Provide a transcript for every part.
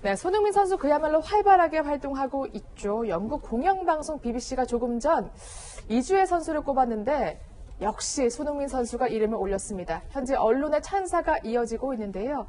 네, 손흥민 선수 그야말로 활발하게 활동하고 있죠. 영국 공영방송 BBC가 조금 전 이주의 선수를 꼽았는데 역시 손흥민 선수가 이름을 올렸습니다. 현재 언론의 찬사가 이어지고 있는데요.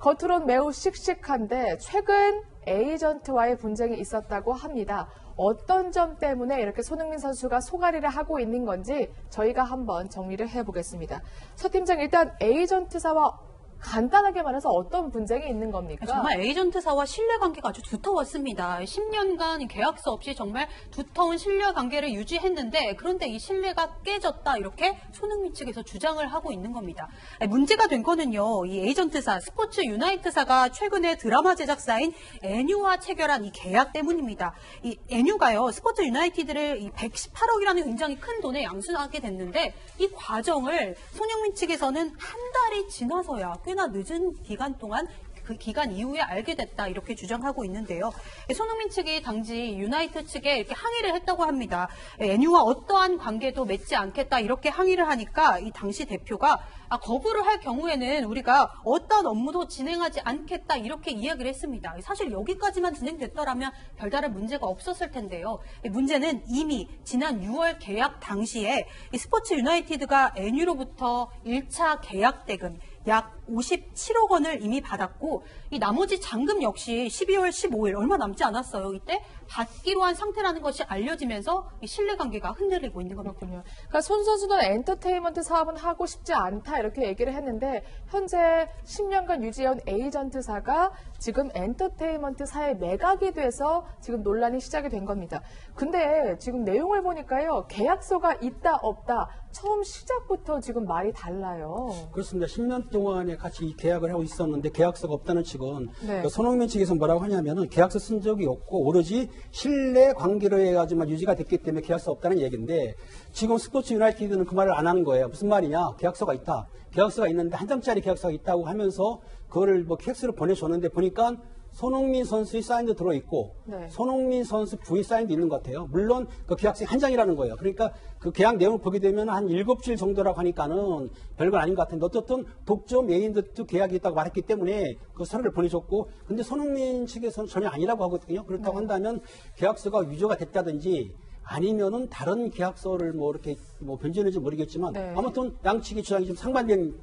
겉으론 매우 씩씩한데 최근 에이전트와의 분쟁이 있었다고 합니다. 어떤 점 때문에 이렇게 손흥민 선수가 소가리를 하고 있는 건지 저희가 한번 정리를 해보겠습니다. 서 팀장, 일단 에이전트사와 간단하게 말해서 어떤 분쟁이 있는 겁니까? 정말 에이전트사와 신뢰관계가 아주 두터웠습니다. 10년간 계약서 없이 정말 두터운 신뢰관계를 유지했는데 그런데 이 신뢰가 깨졌다 이렇게 손흥민 측에서 주장을 하고 있는 겁니다. 문제가 된 거는요. 이 에이전트사 스포츠 유나이트사가 최근에 드라마 제작사인 애뉴와 체결한 이 계약 때문입니다. 이 애뉴가요. 스포츠 유나이티드를 이 118억이라는 굉장히 큰 돈에 양수하게 됐는데 이 과정을 손흥민 측에서는 한 달이 지나서야 꽤나 늦은 기간 동안 그 기간 이후에 알게 됐다 이렇게 주장하고 있는데요. 손흥민 측이 당시 유나이트 측에 이렇게 항의를 했다고 합니다. 애뉴와 어떠한 관계도 맺지 않겠다 이렇게 항의를 하니까 이 당시 대표가 거부를 할 경우에는 우리가 어떤 업무도 진행하지 않겠다 이렇게 이야기를 했습니다. 사실 여기까지만 진행됐더라면 별다른 문제가 없었을 텐데요. 문제는 이미 지난 6월 계약 당시에 이 스포츠 유나이티드가 애뉴로부터 1차 계약 대금 약 57억 원을 이미 받았고 이 나머지 잔금 역시 12월 15일 얼마 남지 않았어요. 이때 받기로 한 상태라는 것이 알려지면서 이 신뢰관계가 흔들리고 있는 겁니다. 그렇군요. 그러니까 손 선수는 엔터테인먼트 사업은 하고 싶지 않다 이렇게 얘기를 했는데 현재 10년간 유지해온 에이전트사가 지금 엔터테인먼트사에 매각이 돼서 지금 논란이 시작이 된 겁니다. 근데 지금 내용을 보니까요. 계약서가 있다 없다 처음 시작부터 지금 말이 달라요. 그렇습니다. 10년 동안에 같이 이 계약을 하고 있었는데 계약서가 없다는 측은 네. 손흥민 측에서 뭐라고 하냐면은 계약서 쓴 적이 없고 오로지 신뢰 관계로 해가지고만 유지가 됐기 때문에 계약서 없다는 얘기인데 지금 스포츠 유나이티드는 그 말을 안 하는 거예요. 무슨 말이냐? 계약서가 있다. 계약서가 있는데 한 장짜리 계약서가 있다고 하면서 그거를 뭐 팩스로 보내줬는데 보니까 손흥민 선수의 사인도 들어있고 네. 손흥민 선수 부의 사인도 있는 것 같아요. 물론 그 계약서에 한 장이라는 거예요. 그러니까 그 계약 내용을 보게 되면 한 7줄 정도라고 하니까는 별건 아닌 것 같은데 어쨌든 독점 메인도 계약이 있다고 말했기 때문에 그 서류를 보내줬고 근데 손흥민 측에서는 전혀 아니라고 하거든요. 그렇다고 한다면 계약서가 위조가 됐다든지 아니면은 다른 계약서를 뭐 이렇게 뭐 변제했는지 모르겠지만 네. 아무튼 양측의 주장이 좀 상반된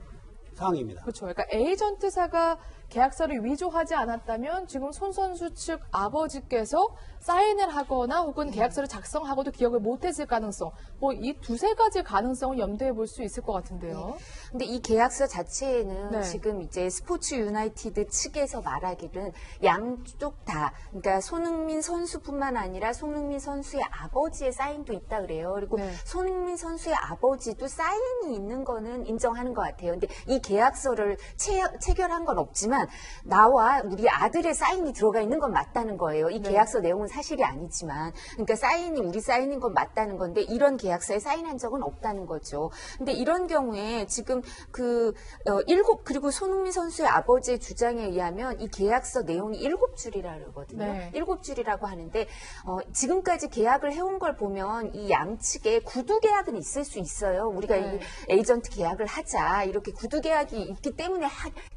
상황입니다. 그렇죠. 그러니까 에이전트사가 계약서를 위조하지 않았다면 지금 손 선수 측 아버지께서 사인을 하거나 혹은 계약서를 작성하고도 기억을 못했을 가능성, 뭐 이 두세 가지 가능성을 염두에 볼 수 있을 것 같은데요. 네. 근데 이 계약서 자체에는 네. 지금 이제 스포츠 유나이티드 측에서 말하기는 양쪽 다, 그러니까 손흥민 선수뿐만 아니라 손흥민 선수의 아버지의 사인도 있다 그래요. 그리고 네. 손흥민 선수의 아버지도 사인이 있는 거는 인정하는 것 같아요. 근데 이 계약서를 체결한 건 없지만 나와 우리 아들의 사인이 들어가 있는 건 맞다는 거예요. 이 네. 계약서 계약서 내용은 사실이 아니지만, 그러니까 사인이 우리 사인인 건 맞다는 건데 이런 계약서에 사인한 적은 없다는 거죠. 근데 이런 경우에 지금 그리고 손흥민 선수의 아버지의 주장에 의하면 이 계약서 내용이 7줄이라 그러거든요. 네. 7줄이라고 하는데 지금까지 계약을 해온 걸 보면 이 양측에 구두 계약은 있을 수 있어요. 우리가 네. 이 에이전트 계약을 하자 이렇게 구두 계약이 있기 때문에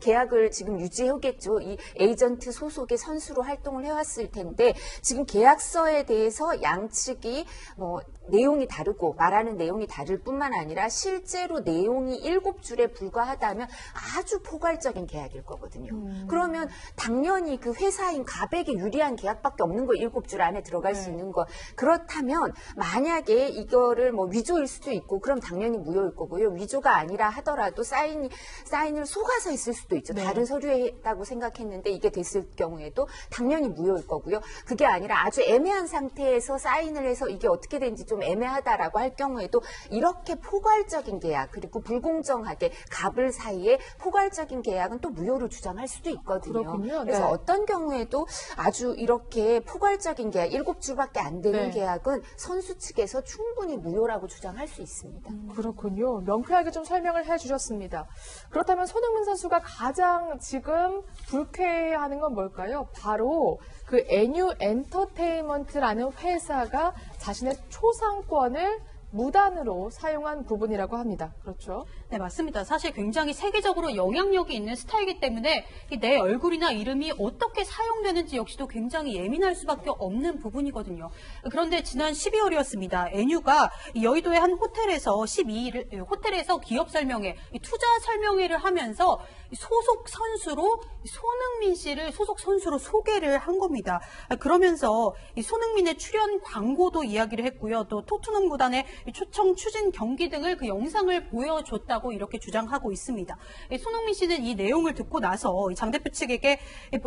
계약을 지금 유지해오겠죠. 이 에이전트 소속의 선수로 활동을 해왔을 텐데 지금 계약서에 대해서 양측이 뭐 내용이 다르고 말하는 내용이 다를 뿐만 아니라 실제로 내용이 7줄에 불과하다면 아주 포괄적인 계약일 거거든요. 그러면 당연히 그 회사인 가백에 유리한 계약밖에 없는 거 7줄 안에 들어갈 수 있는 거. 그렇다면 만약에 이거를 뭐 위조일 수도 있고 그럼 당연히 무효일 거고요. 위조가 아니라 하더라도 사인을 속아서 했을 수도 있죠. 네. 다른 서류에 했다고 생각했는데 이게 됐을 경우에도 당연히 무효일 거고요. 그게 아니라 아주 애매한 상태에서 사인을 해서 이게 어떻게 되는지 좀 애매하다라고 할 경우에도 이렇게 포괄적인 계약 그리고 불공정하게 갑을 사이에 포괄적인 계약은 또 무효로 주장할 수도 있거든요. 그렇군요. 그래서 네. 어떤 경우에도 아주 이렇게 포괄적인 계약 7줄밖에 안 되는 네. 계약은 선수 측에서 충분히 무효라고 주장할 수 있습니다. 그렇군요. 명쾌하게 좀 설명을 해주셨습니다. 그렇다면 손흥민 선수가 가장 지금 불쾌해하는 건 뭘까요? 바로 그 애뉴 엔터테인먼트라는 회사가 자신의 초상권을 무단으로 사용한 부분이라고 합니다. 그렇죠? 네, 맞습니다. 사실 굉장히 세계적으로 영향력이 있는 스타이기 때문에 내 얼굴이나 이름이 어떻게 사용되는지 역시도 굉장히 예민할 수밖에 없는 부분이거든요. 그런데 지난 12월이었습니다. NU가 여의도의 한 호텔에서 12일 호텔에서 기업 설명회, 투자 설명회를 하면서 소속 선수로 손흥민 씨를 소속 선수로 소개를 한 겁니다. 그러면서 이 손흥민의 출연 광고도 이야기를 했고요. 또 토트넘 구단의 초청 추진 경기 등을 그 영상을 보여줬다고 이렇게 주장하고 있습니다. 손흥민 씨는 이 내용을 듣고 나서 장 대표 측에게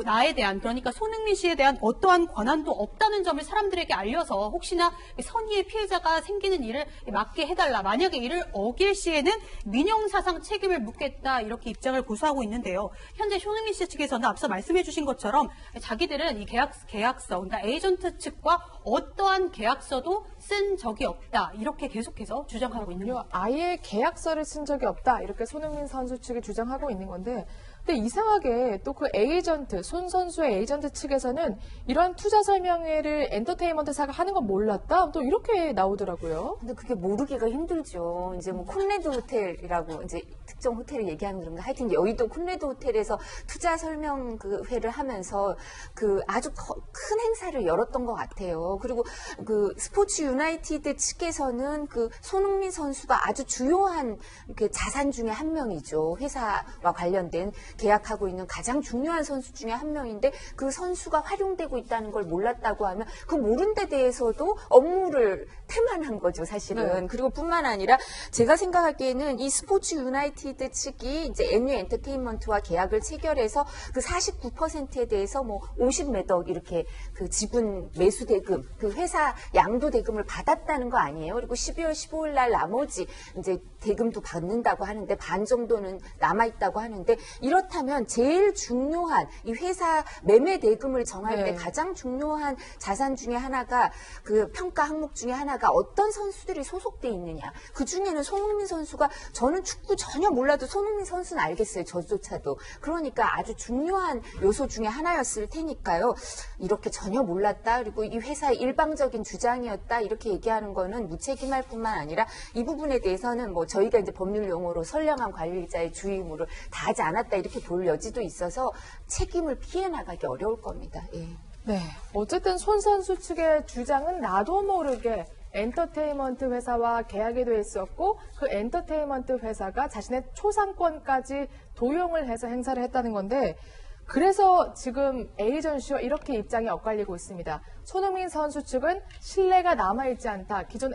나에 대한, 그러니까 손흥민 씨에 대한 어떠한 권한도 없다는 점을 사람들에게 알려서 혹시나 선의의 피해자가 생기는 일을 막게 해달라. 만약에 이를 어길 시에는 민형사상 책임을 묻겠다. 이렇게 입장을 고수하고 있는데요. 현재 손흥민 씨 측에서는 앞서 말씀해 주신 것처럼 자기들은 이 계약서, 그러니까 에이전트 측과 어떠한 계약서도 쓴 적이 없다. 이렇게 계속해서 주장하고 있는 거예요. 아예 계약서를 쓴 적이 없다. 이렇게 손흥민 선수 측이 주장하고 있는 건데, 근데 이상하게 또 그 에이전트, 손 선수의 에이전트 측에서는 이런 투자 설명회를 엔터테인먼트사가 하는 건 몰랐다. 또 이렇게 나오더라고요. 근데 그게 모르기가 힘들죠. 이제 뭐 콘레드 호텔이라고 이제 특정 호텔을 얘기하는 그런가. 하여튼 여의도 콘레드 호텔에서 투자 설명 그 회를 하면서 그 아주 큰 행사를 열었던 것 같아요. 그리고 그 스포츠 유나이티드 측에서는 그 손흥민 선수가 아주 주요한 그 자산 중에 한 명이죠. 회사와 관련된 계약하고 있는 가장 중요한 선수 중에 한 명인데 그 선수가 활용되고 있다는 걸 몰랐다고 하면 그 모른 데 대해서도 업무를 태만한 거죠, 사실은. 네. 그리고 뿐만 아니라 제가 생각하기에는 이 스포츠 유나이티드 측이 이제 NU 엔터테인먼트와 계약을 체결해서 그 49%에 대해서 뭐 50매덕 이렇게 그 지분 매수 대금, 그 회사 양도 대금을 받았다는 거 아니에요. 그리고 12월 15일 날 나머지 이제 대금도 받는다고 하는데 반 정도는 남아있다고 하는데 이렇다면 제일 중요한 이 회사 매매 대금을 정할 때 네. 가장 중요한 자산 중에 하나가 그 평가 항목 중에 하나가 어떤 선수들이 소속돼 있느냐. 그 중에는 손흥민 선수가 저는 축구 전혀 몰라도 손흥민 선수는 알겠어요. 저조차도. 그러니까 아주 중요한 요소 중에 하나였을 테니까요. 이렇게 전혀 몰랐다. 그리고 이 회사의 일방적인 주장이었다. 이렇게 얘기하는 거는 무책임할 뿐만 아니라 이 부분에 대해서는 뭐 저희가 이제 법률 용어로 선량한 관리자의 주의 의무를 다하지 않았다. 이렇게 볼 여지도 있어서 책임을 피해 나가기 어려울 겁니다. 예. 네. 어쨌든 손 선수 측의 주장은 나도 모르게 엔터테인먼트 회사와 계약이 돼 있었고 그 엔터테인먼트 회사가 자신의 초상권까지 도용을 해서 행사를 했다는 건데 그래서 지금 에이전시와 이렇게 입장이 엇갈리고 있습니다. 손흥민 선수 측은 신뢰가 남아있지 않다. 기존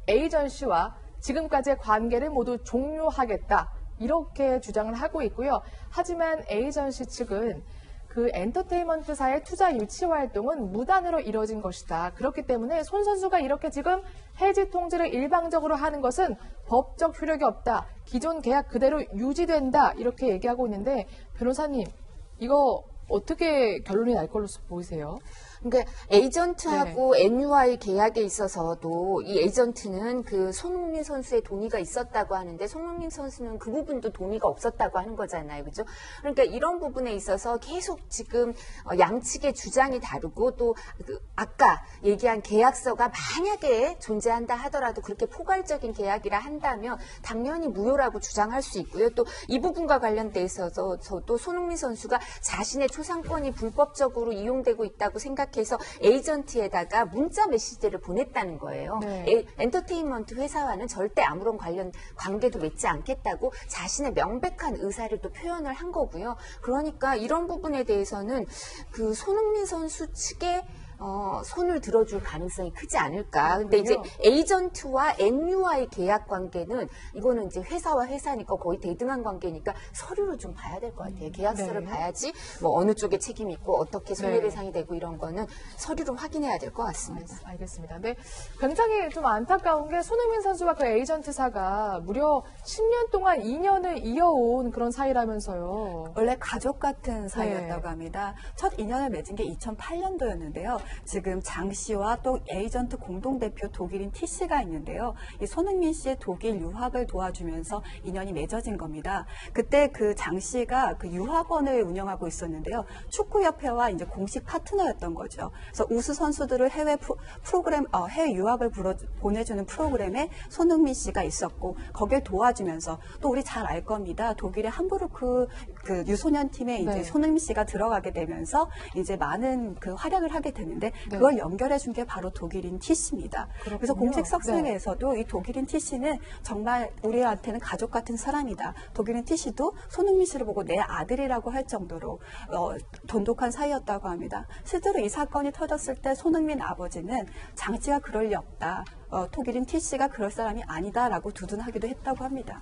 에이전시와 지금까지의 관계를 모두 종료하겠다. 이렇게 주장을 하고 있고요. 하지만 에이전시 측은 그 엔터테인먼트사의 투자 유치 활동은 무단으로 이뤄진 것이다. 그렇기 때문에 손 선수가 이렇게 지금 해지 통지를 일방적으로 하는 것은 법적 효력이 없다. 기존 계약 그대로 유지된다. 이렇게 얘기하고 있는데 변호사님 이거 어떻게 결론이 날 걸로 보이세요? 그러니까 에이전트하고 NU와의 계약에 있어서도 이 에이전트는 그 손흥민 선수의 동의가 있었다고 하는데 손흥민 선수는 그 부분도 동의가 없었다고 하는 거잖아요. 그죠? 그러니까 이런 부분에 있어서 계속 지금 양측의 주장이 다르고 또 그 아까 얘기한 계약서가 만약에 존재한다 하더라도 그렇게 포괄적인 계약이라 한다면 당연히 무효라고 주장할 수 있고요. 또 이 부분과 관련돼서도 저도 손흥민 선수가 자신의 초상권이 불법적으로 이용되고 있다고 생각해서 에이전트에다가 문자 메시지를 보냈다는 거예요. 네. 엔터테인먼트 회사와는 절대 아무런 관계도 맺지 않겠다고 자신의 명백한 의사를 또 표현을 한 거고요. 그러니까 이런 부분에 대해서는 그 손흥민 선수 측의 손을 들어줄 가능성이 크지 않을까. 근데 이제 에이전트와 NU와의 계약 관계는 이거는 이제 회사와 회사니까 거의 대등한 관계니까 서류를 좀 봐야 될 것 같아요. 계약서를 네. 봐야지 뭐 어느 쪽에 책임이 있고 어떻게 손해배상이 되고 이런 거는 서류로 확인해야 될 것 같습니다. 알겠습니다. 근데 굉장히 좀 안타까운 게 손흥민 선수와 그 에이전트사가 무려 10년 동안 인연을 이어온 그런 사이라면서요. 원래 가족 같은 사이였다고 네. 합니다. 첫 인연을 맺은 게 2008년도였는데요. 지금 장 씨와 또 에이전트 공동대표 독일인 T 씨가 있는데요. 이 손흥민 씨의 독일 유학을 도와주면서 인연이 맺어진 겁니다. 그때 그 장 씨가 그 유학원을 운영하고 있었는데요. 축구협회와 이제 공식 파트너였던 거죠. 그래서 우수 선수들을 해외 해외 유학을 보내주는 프로그램에 손흥민 씨가 있었고 거기에 도와주면서 또 우리 잘 알 겁니다. 독일의 함부르크 그 유소년 팀에 이제 네. 손흥민 씨가 들어가게 되면서 이제 많은 그 활약을 하게 되는데 네. 그걸 연결해 준 게 바로 독일인 T 씨입니다. 그래서 공식 네. 석상에서도 이 독일인 T 씨는 정말 우리한테는 가족 같은 사람이다. 독일인 T 씨도 손흥민 씨를 보고 내 아들이라고 할 정도로 돈독한 사이였다고 합니다. 실제로 이 사건이 터졌을 때 손흥민 아버지는 장 씨가 그럴 리 없다. 독일인 T 씨가 그럴 사람이 아니다라고 두둔하기도 했다고 합니다.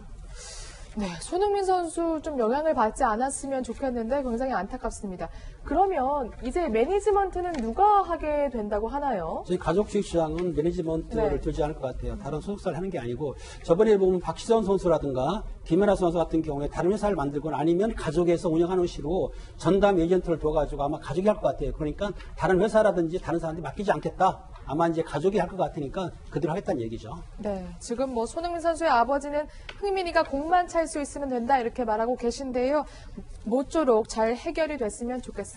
네, 손흥민 선수 좀 영향을 받지 않았으면 좋겠는데 굉장히 안타깝습니다. 그러면 이제 매니지먼트는 누가 하게 된다고 하나요? 저희 가족주식 시장은 매니지먼트를 네. 두지 않을 것 같아요. 다른 소속사를 하는 게 아니고 저번에 보면 박시선 선수라든가 김연아 선수 같은 경우에 다른 회사를 만들거나 아니면 가족에서 운영하는 식으로 전담 에이전트를 둬가지고 아마 가족이 할 것 같아요. 그러니까 다른 회사라든지 다른 사람한테 맡기지 않겠다. 아마 이제 가족이 할 것 같으니까 그대로 하겠다는 얘기죠. 네, 지금 뭐 손흥민 선수의 아버지는 흥민이가 공만 찰 수 있으면 된다 이렇게 말하고 계신데요. 모쪼록 잘 해결이 됐으면 좋겠습니다.